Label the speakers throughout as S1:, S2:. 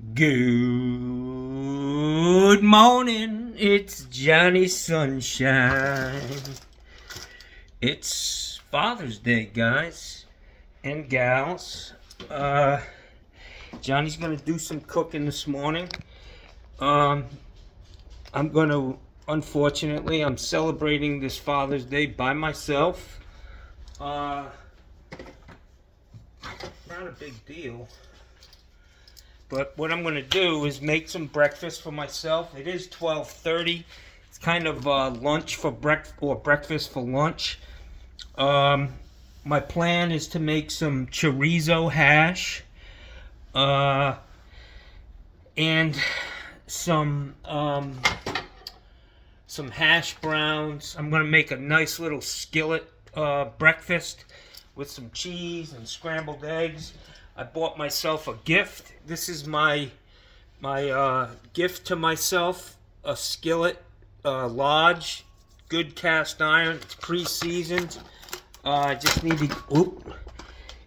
S1: Good morning, it's Johnny Sunshine. It's Father's Day, guys and gals. Johnny's gonna do some cooking this morning. Unfortunately, I'm celebrating this Father's Day by myself. Not a big deal. But what I'm going to do is make some breakfast for myself. It is 12:30. It's kind of lunch for breakfast for lunch. My plan is to make some chorizo hash and some hash browns. I'm going to make a nice little skillet breakfast with some cheese and scrambled eggs. I bought myself a gift. This is my gift to myself, a skillet, Lodge, good cast iron. It's pre-seasoned. I just need to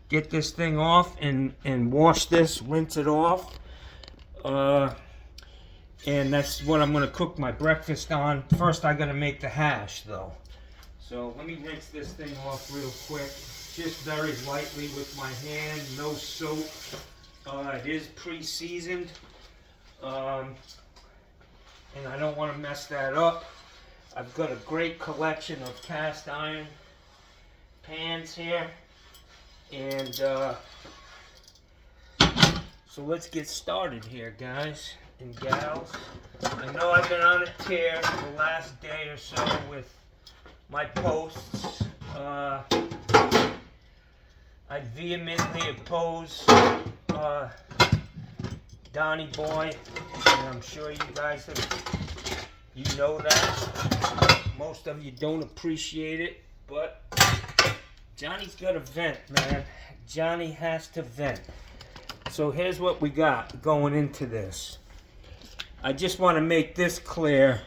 S1: get this thing off and wash this, rinse it off. And that's what I'm going to cook my breakfast on. First, I got to make the hash, though. So let me rinse this thing off real quick. Just very lightly with my hand, no soap. It is pre-seasoned, and I don't want to mess that up. I've got a great collection of cast iron pans here, and so let's get started here, guys and gals. I know I've been on a tear the last day or so with my posts. I vehemently oppose Donnie Boy, and I'm sure you guys know that. Most of you don't appreciate it, but Johnny's got to vent, man. Johnny has to vent. So here's what we got going into this. I just want to make this clear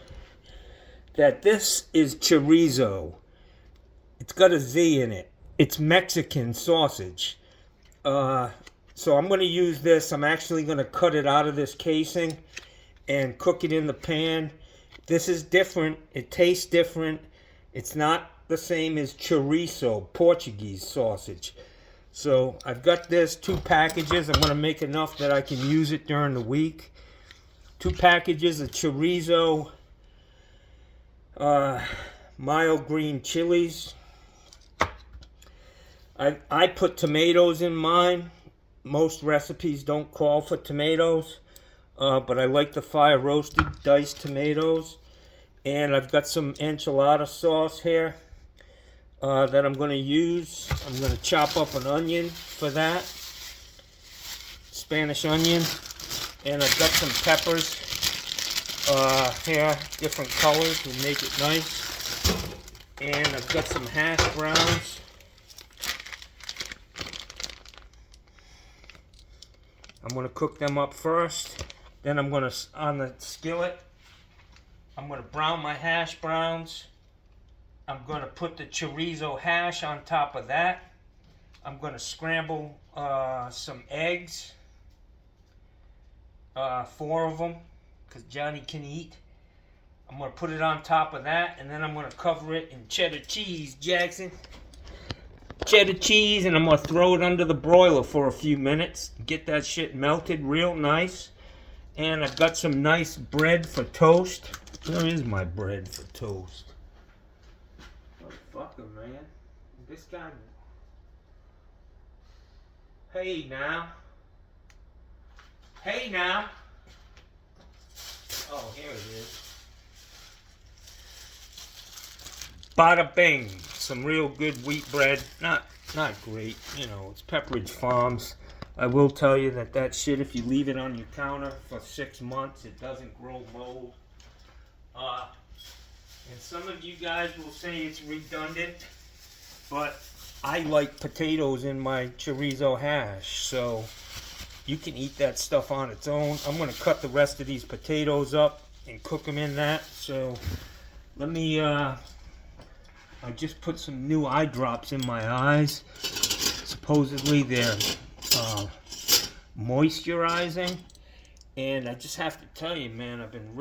S1: that this is chorizo. It's got a Z in it. It's Mexican sausage. So I'm going to use this. I'm actually going to cut it out of this casing and cook it in the pan. This is different. It tastes different. It's not the same as chorizo, Portuguese sausage. So I've got this, 2 packages. I'm going to make enough that I can use it during the week. 2 packages of chorizo, mild green chilies. I put tomatoes in mine. Most recipes don't call for tomatoes, but I like the fire roasted diced tomatoes. And I've got some enchilada sauce here that I'm going to use. I'm going to chop up an onion for that, Spanish onion. And I've got some peppers here, different colors to make it nice. And I've got some hash browns. I'm going to cook them up first. Then I'm going to, on the skillet, I'm going to brown my hash browns. I'm going to put the chorizo hash on top of that. I'm going to scramble some eggs. 4 of them, because Johnny can eat. I'm going to put it on top of that, and then I'm going to cover it in cheddar cheese, Jackson. Cheddar cheese, and I'm going to throw it under the broiler for a few minutes. Get that shit melted real nice. And I've got some nice bread for toast. Where is my bread for toast? Motherfucker, man. This guy... Hey, now. Hey, now. Oh, here it is. Bada bing. Some real good wheat bread. Not great, you know, it's Pepperidge Farms. I will tell you that shit, if you leave it on your counter for 6 months, it doesn't grow mold. And some of you guys will say it's redundant, but I like potatoes in my chorizo hash, so you can eat that stuff on its own. I'm going to cut the rest of these potatoes up and cook them in that. So let me, I just put some new eye drops in my eyes. Supposedly they're moisturizing. And I just have to tell you, man, I've been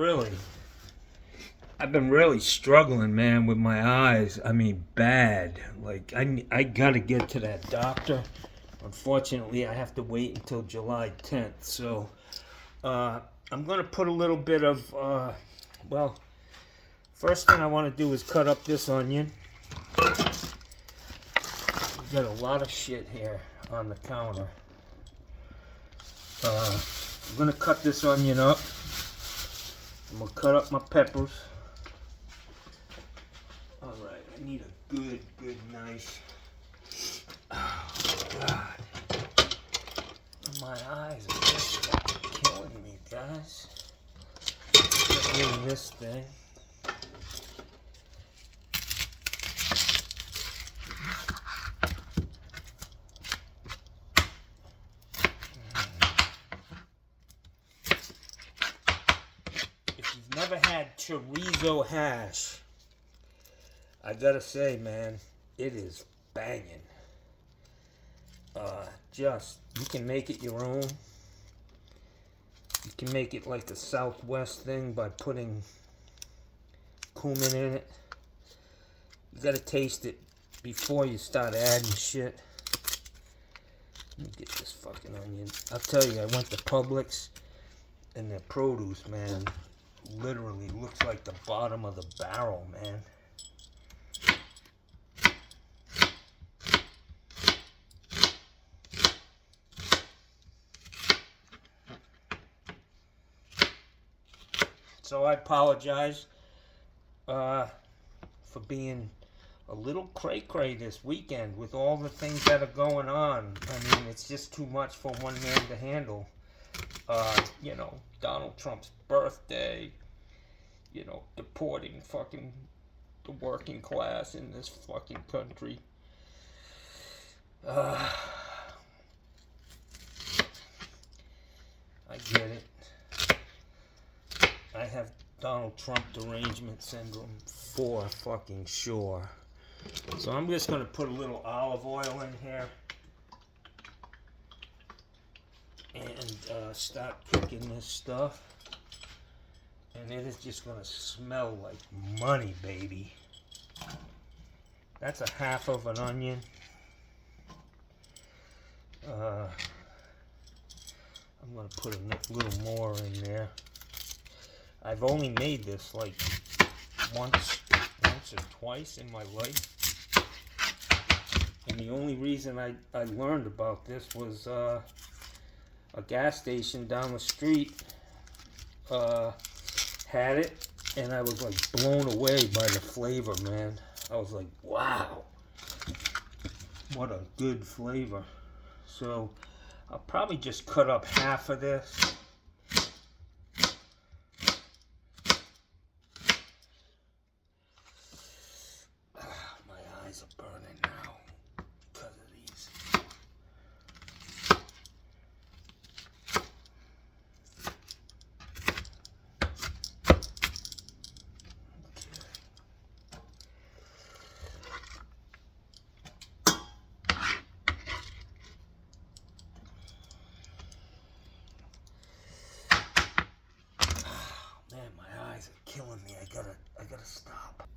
S1: really struggling, man, with my eyes. I mean, bad. Like, I gotta get to that doctor. Unfortunately, I have to wait until July 10th. So, I'm gonna put a little bit of, well, first thing I want to do is cut up this onion. We got a lot of shit here on the counter. I'm gonna cut this onion up. I'm gonna cut up my peppers. Alright, I need a good knife. Oh, God. My eyes are just killing me, guys. Get rid of this thing. If you've never had chorizo hash, I gotta say, man, it is banging. You can make it your own. You can make it like a Southwest thing by putting cumin in it. You gotta taste it before you start adding shit. Let me get this fucking onion. I'll tell you, I went to Publix, and their produce, man, literally looks like the bottom of the barrel, man. So I apologize for being a little cray-cray this weekend with all the things that are going on. I mean, it's just too much for one man to handle. You know, Donald Trump's birthday, you know, deporting fucking the working class in this fucking country. I get it. I have Donald Trump derangement syndrome for fucking sure. So I'm just going to put a little olive oil in here and start cooking this stuff. And it is just going to smell like money, baby. That's a half of an onion. I'm going to put a little more in there. I've only made this like once or twice in my life. And the only reason I learned about this was a gas station down the street had it, and I was like blown away by the flavor, man. I was like, wow, what a good flavor. So I'll probably just cut up half of this. Are burning now because of these. Man, my eyes are killing me. I gotta stop.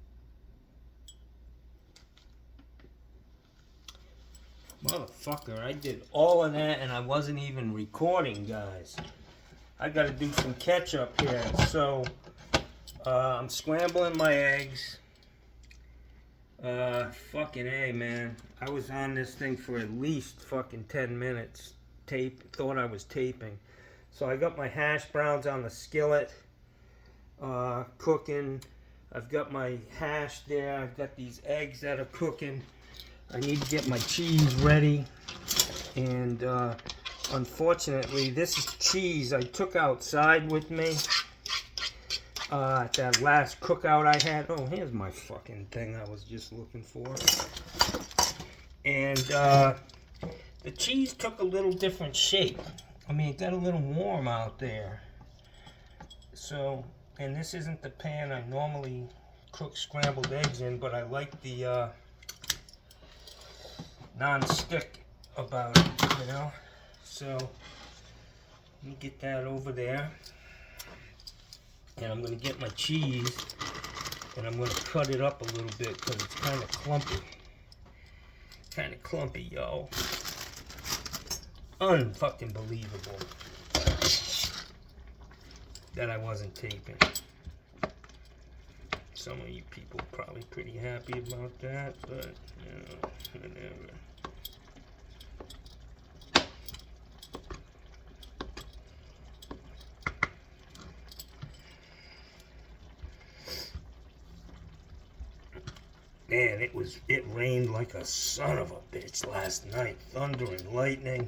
S1: Motherfucker, I did all of that and I wasn't even recording, guys. I gotta do some catch up here. So, I'm scrambling my eggs. Fucking A, man. I was on this thing for at least fucking 10 minutes. Thought I was taping. So I got my hash browns on the skillet, cooking. I've got my hash there. I've got these eggs that are cooking. I need to get my cheese ready, and unfortunately this is cheese I took outside with me at that last cookout I had. Oh, here's my fucking thing I was just looking for. And the cheese took a little different shape. I mean, it got a little warm out there. So, and this isn't the pan I normally cook scrambled eggs in, but I like the non-stick about it, you know. So me get that over there. And I'm going to get my cheese, and I'm going to cut it up a little bit because it's kind of clumpy. Kind of clumpy, yo. Unfucking believable that I wasn't taping. Some of you people are probably pretty happy about that, but, you know, whatever. Man, it rained like a son of a bitch last night. Thunder and lightning.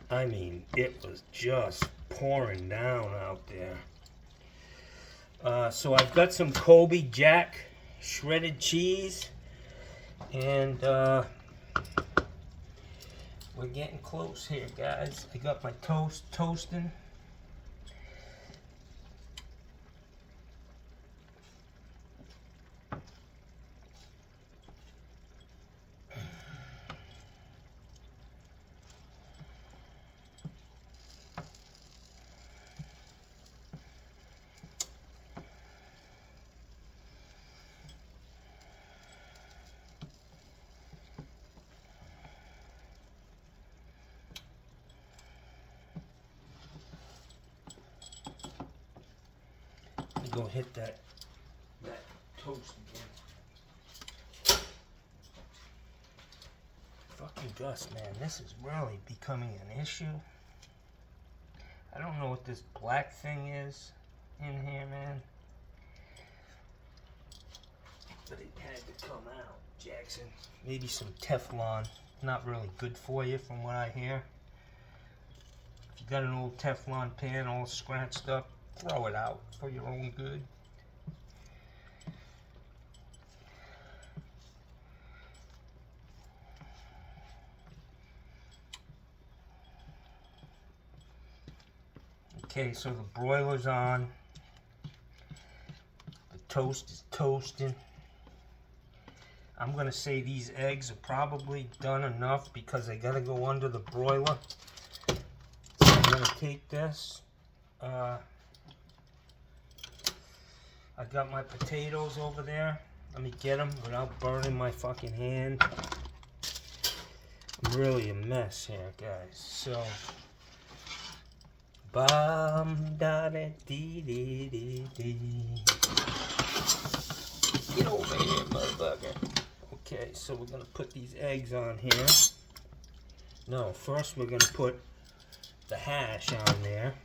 S1: I mean, it was just pouring down out there. So I've got some Colby Jack shredded cheese. And we're getting close here, guys. I got my toast toasting. Go hit that toast again. Fucking Gus, man, this is really becoming an issue. I don't know what this black thing is in here, man. But it had to come out, Jackson. Maybe some Teflon. Not really good for you from what I hear. If you got an old Teflon pan all scratched up, throw it out for your own good. Okay, so the broiler's on. The toast is toasting. I'm gonna say these eggs are probably done enough because they gotta go under the broiler. So I'm gonna take this. I got my potatoes over there. Let me get them without burning my fucking hand. I'm really a mess here, guys. So, bam da da dee dee dee dee. Get over here, motherfucker. Okay, so we're gonna put these eggs on here. No, first we're gonna put the hash on there,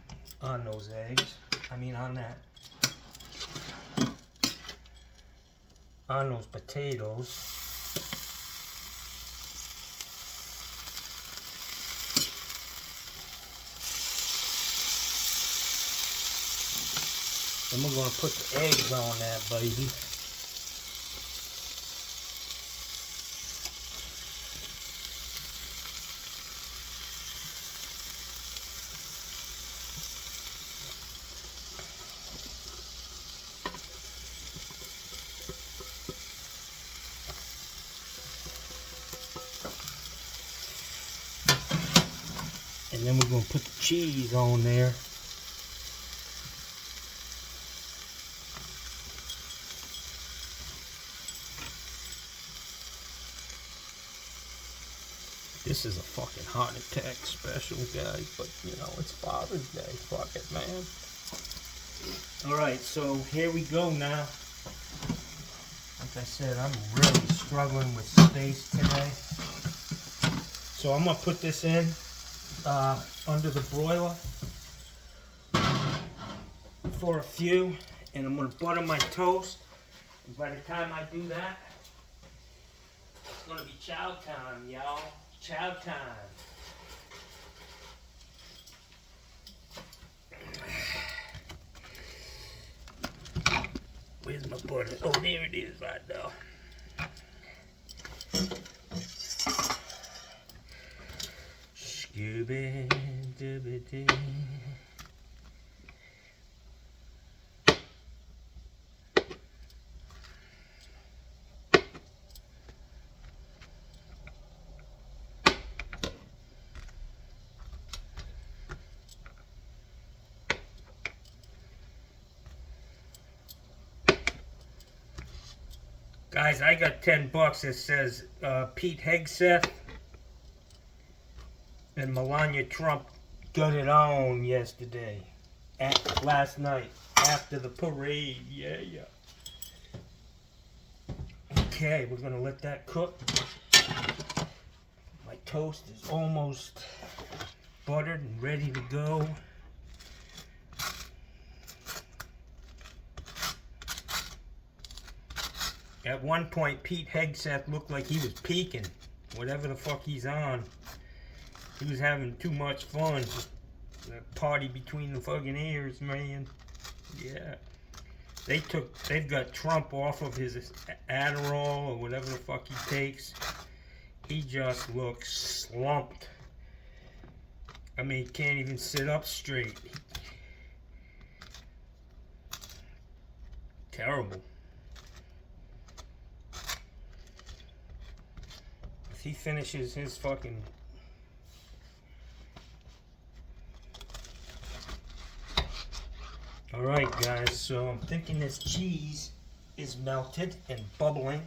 S1: on those eggs. I mean, on that. On those potatoes. Then we're going to put the eggs on that, baby. And then we're going to put the cheese on there. This is a fucking heart attack special, guys, but you know, it's Father's Day. Fuck it, man. Alright, so here we go now. Like I said, I'm really struggling with space today. So I'm going to put this in under the broiler for a few, and I'm going to butter my toast. And by the time I do that, it's going to be chow time, y'all. Chow time. Where's my butter? Oh, there it is right now. Scooby-Dooby-Doo. Guys, I got $10 that says Pete Hegseth and Melania Trump got it on yesterday. Last night, after the parade. Yeah. Okay, we're gonna let that cook. My toast is almost buttered and ready to go. At one point, Pete Hegseth looked like he was peaking. Whatever the fuck he's on. He was having too much fun. That party between the fucking ears, man. Yeah. They've got Trump off of his Adderall or whatever the fuck he takes. He just looks slumped. I mean, he can't even sit up straight. Terrible. If he finishes his fucking... Alright guys, so I'm thinking this cheese is melted and bubbling.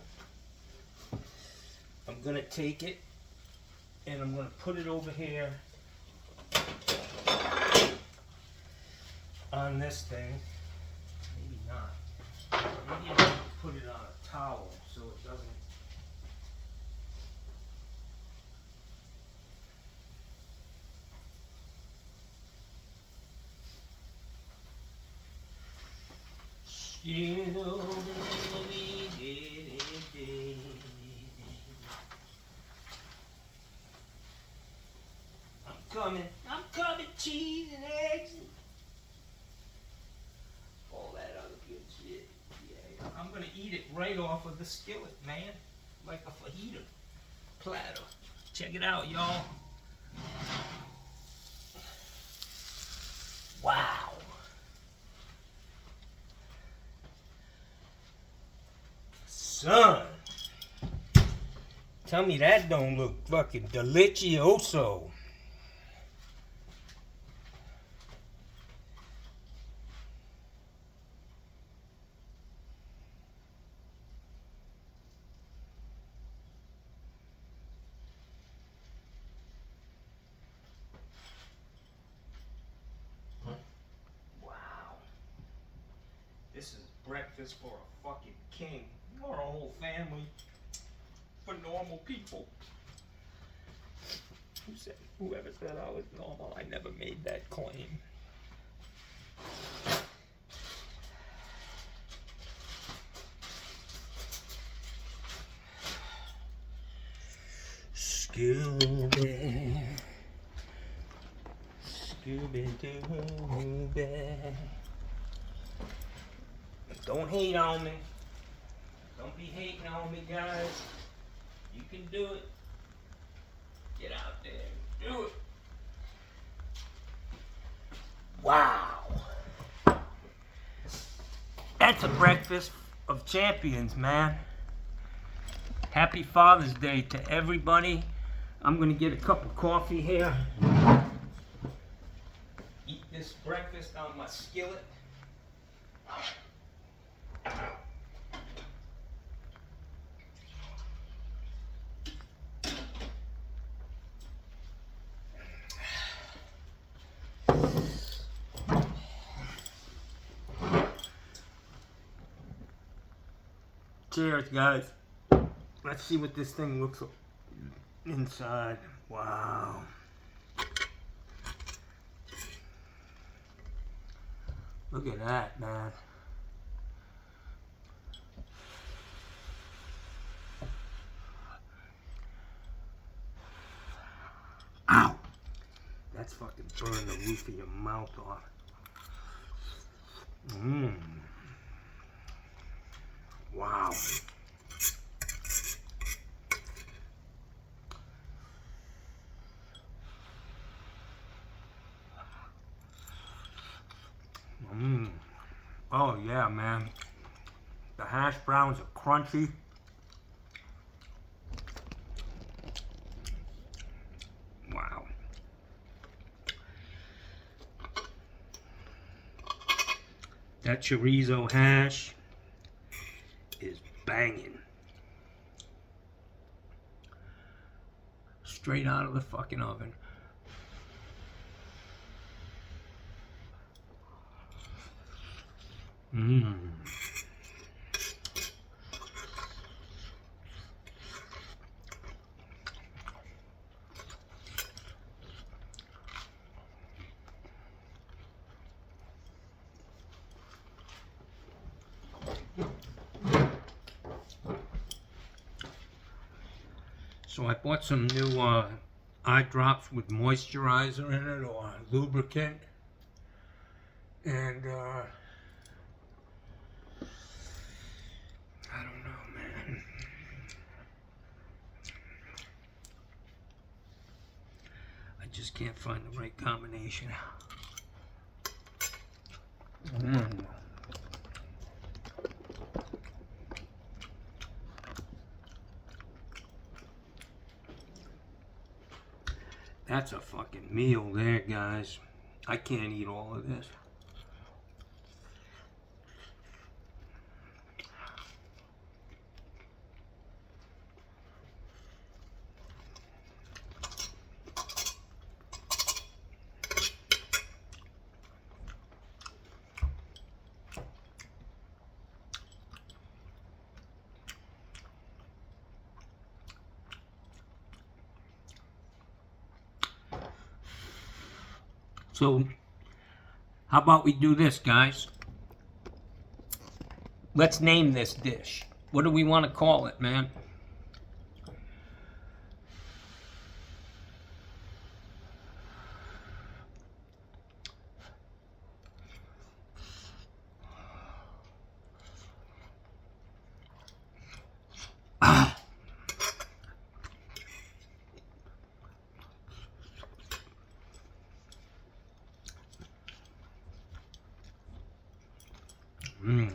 S1: I'm gonna take it and I'm gonna put it over here on this thing. Maybe not. Maybe I'm gonna put it on a towel so it doesn't. You know we did it. I'm coming, cheese and eggs and all that other good shit. Yeah, I'm gonna eat it right off of the skillet, man, like a fajita platter. Check it out, y'all. Wow. Son, tell me that don't look fucking delicioso. Wow. This is breakfast for a fucking king. Or a whole family for normal people. Whoever said I was normal, I never made that claim. Scooby, Scooby-Dooby. Don't hate on me. Don't be hating on me, guys. You can do it. Get out there and do it. Wow. That's a breakfast of champions, man. Happy Father's Day to everybody. I'm going to get a cup of coffee here. Eat this breakfast on my skillet. Cheers, guys. Let's see what this thing looks like inside. Wow. Look at that, man. Ow! That's fucking burning the roof of your mouth off. Mmm. Wow. Mmm. Oh yeah, man. The hash browns are crunchy. Wow. That chorizo hash is banging. straight out of the fucking oven. Mmm. So I bought some new eye drops with moisturizer in it or lubricant, and I don't know, man. I just can't find the right combination. That's a fucking meal there, guys. I can't eat all of this. So, how about we do this, guys? Let's name this dish. What do we want to call it, man? Mmm.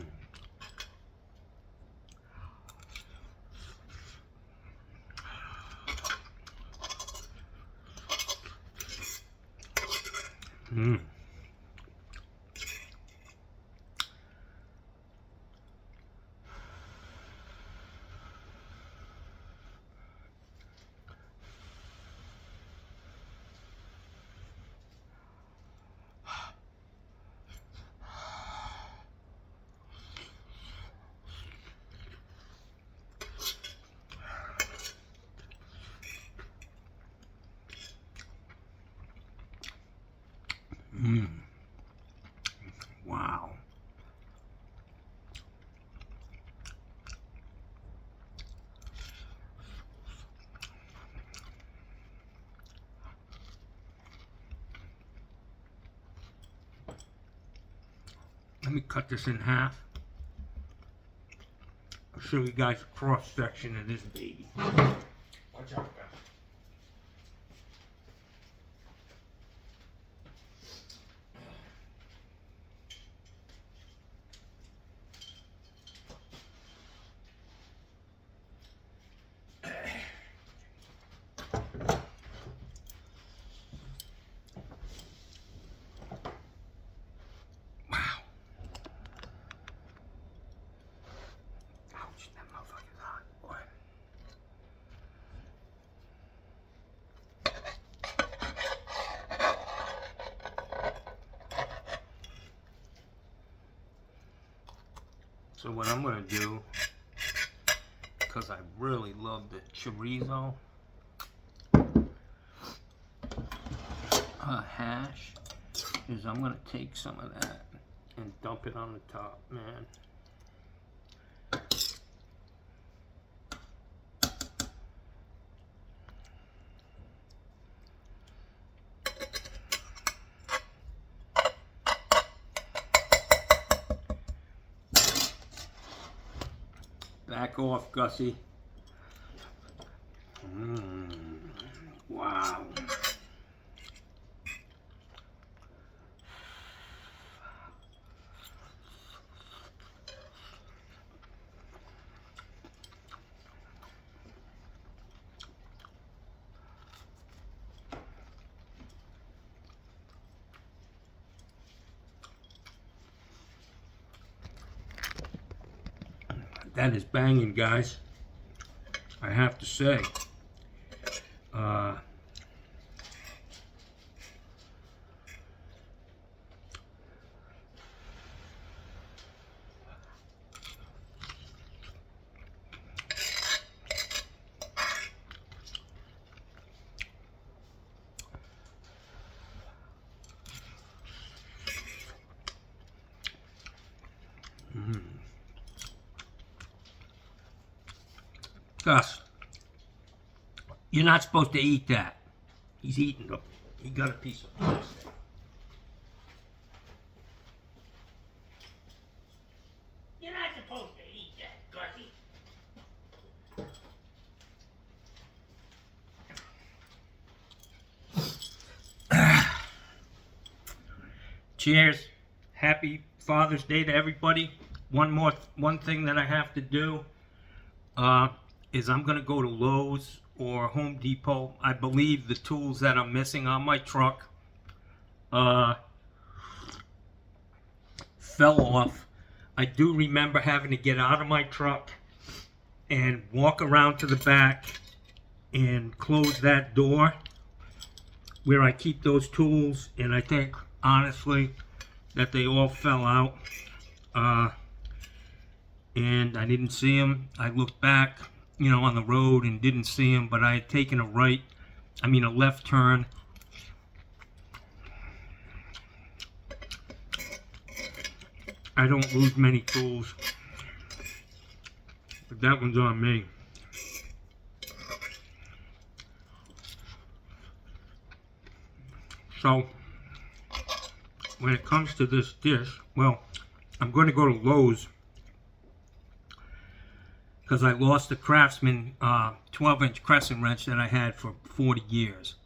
S1: Mmm. Mmm. Wow. Let me cut this in half. I'll show you guys a cross section of this baby. Watch out, guys. So what I'm going to do, because I really love the chorizo hash, is I'm going to take some of that and dump it on the top, man. Back off, Gussie. Wow. That is banging, guys. I have to say. Uh, Gus, you're not supposed to eat that. He's eating them. He got a piece of plastic. You're not supposed to eat that, Gussie. Cheers. Happy Father's Day to everybody. One thing that I have to do is I'm gonna go to Lowe's or Home Depot. I believe the tools that I'm missing on my truck fell off. I do remember having to get out of my truck and walk around to the back and close that door where I keep those tools, and I think honestly that they all fell out, and I didn't see them. I looked back, on the road and didn't see them, but I had taken a left turn. I don't lose many tools, but that one's on me. So, when it comes to this dish, well, I'm going to go to Lowe's because I lost the Craftsman 12-inch crescent wrench that I had for 40 years.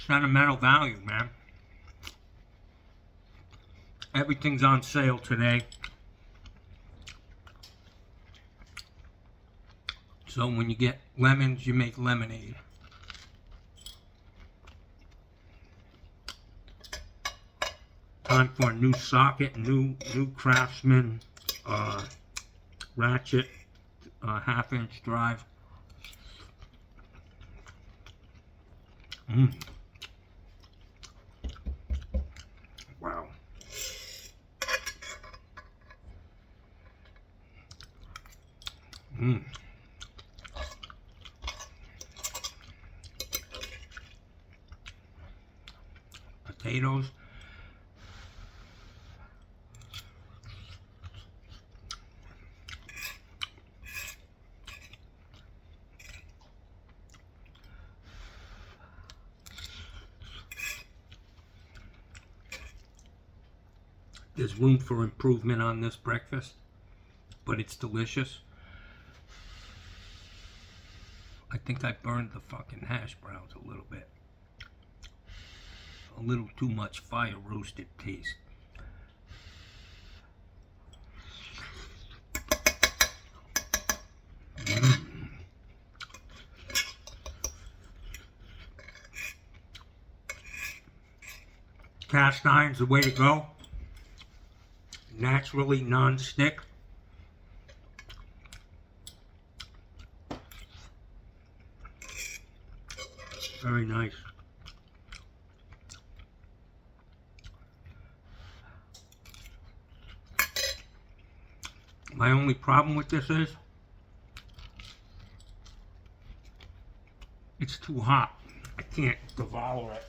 S1: Sentimental value, man. Everything's on sale today. So when you get lemons, you make lemonade. Time for a new socket, new Craftsman ratchet, half-inch drive. Wow. Potatoes. There's room for improvement on this breakfast, but it's delicious. I think I burned the fucking hash browns a little bit. A little too much fire roasted taste. Cast iron's the way to go. Naturally non-stick. Very nice. My only problem with this is it's too hot. I can't devour it.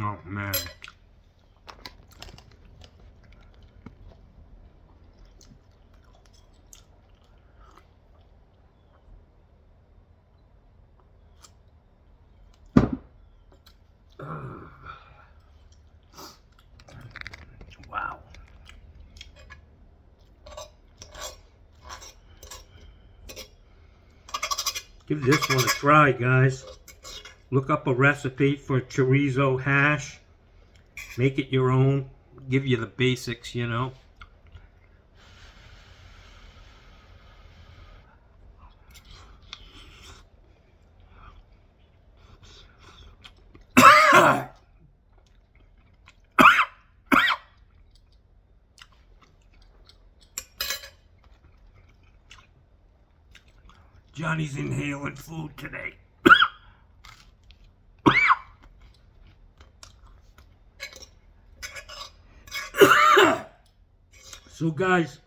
S1: Oh man. Wow. Give this one a try, guys. Look up a recipe for chorizo hash. Make it your own. Give you the basics, you know. Johnny's inhaling food today. So guys,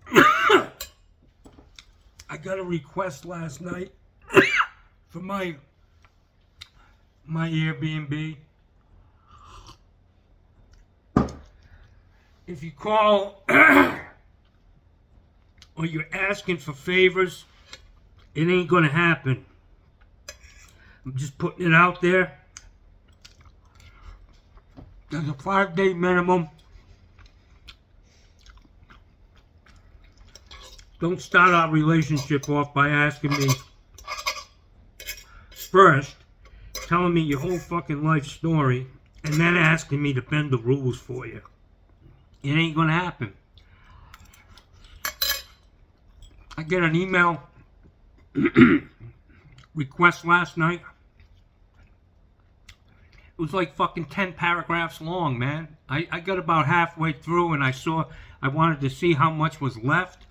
S1: I got a request last night for my Airbnb. If you call or you're asking for favors, it ain't gonna happen. I'm just putting it out there. There's a 5-day minimum. Don't start our relationship off by asking me first, telling me your whole fucking life story, and then asking me to bend the rules for you. It ain't gonna happen. I get an email request last night. It was like fucking 10 paragraphs long, man. I got about halfway through and I wanted to see how much was left.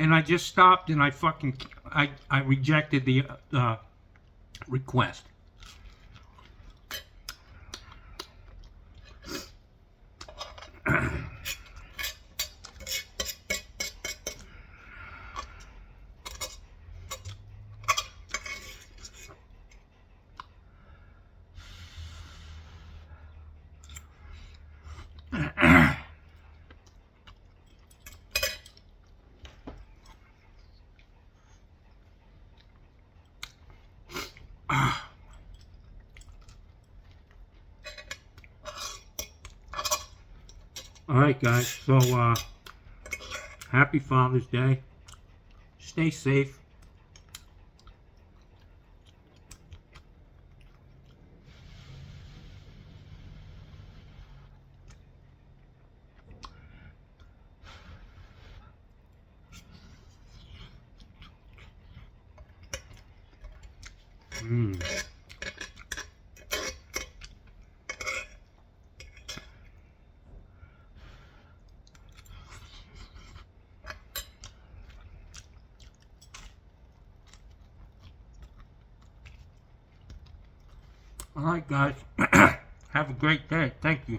S1: And I just stopped and I rejected the request. Alright guys, so happy Father's Day. Stay safe. Alright guys, have a great day. Thank you.